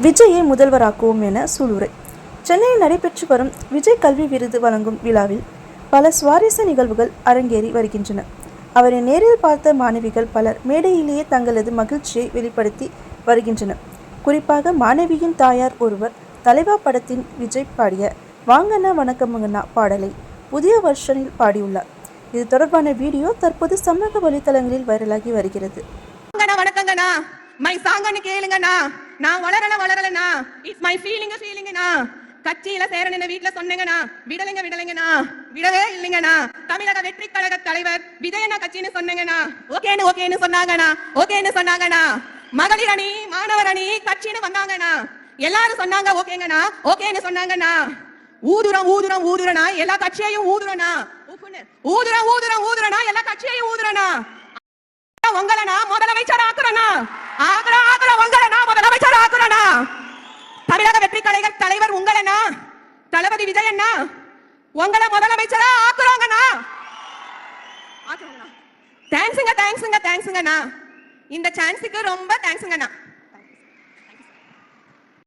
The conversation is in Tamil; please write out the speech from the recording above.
விஜயை முதல்வராக்குவோம் என சூளுரை. சென்னையில் நடைபெற்று வரும் விஜய் கல்வி விருது வழங்கும் விழாவில் பல சுவாரஸ்ய நிகழ்வுகள் அரங்கேறி வருகின்றன. அவரை நேரில் பார்த்த மாணவிகள் பலர் மேடையிலேயே தங்களது மகிழ்ச்சியை வெளிப்படுத்தி வருகின்றனர். குறிப்பாக மாணவியின் தாயார் ஒருவர் தலைவா படத்தின் விஜய் பாடிய வாங்கண்ணா வணக்கமங்கண்ணா பாடலை புதிய வெர்ஷனில் பாடியுள்ளார். இது தொடர்பான வீடியோ தற்போது சமூக வலைதளங்களில் வைரலாகி வருகிறது. நான் வளரலனா இட்ஸ் மை ஃபீலிங்கனா கட்சியில சேரணும் வீட்டுல சொன்னீங்கண்ணா விடலைங்கண்ணா விடவே இல்லைங்கண்ணா. தமிழக வெற்றி கழக தலைவர் விஜயண்ணா கட்சின்னு சொன்னீங்கண்ணா ஓகேன்னு சொன்னாங்கண்ணா. மகளிர் அணி மாணவர் அணி கட்சின்னு வந்தாங்கண்ணா. எல்லாரும் சொன்னாங்க ஓகேன்னு சொன்னாங்கண்ணா. ஊதுறனா எல்லா கட்சியையும் ஊதுறனா எல்லா கட்சியையும் ஊதுறனா. உங்களை நான் முதலமைச்சர் ஆக்குறனா முதலமைச்சர் ஆக்குறனா. தமிழக வெற்றி கழக தலைவர் உங்களனா தளபதி விஜயண்ணா உங்களை முதலமைச்சரா ஆக்குறோங்கண்ணா. தேங்க்ஸுங்கண்ணா. இந்த சான்ஸுக்கு ரொம்ப தேங்க்ஸுங்கண்ணா.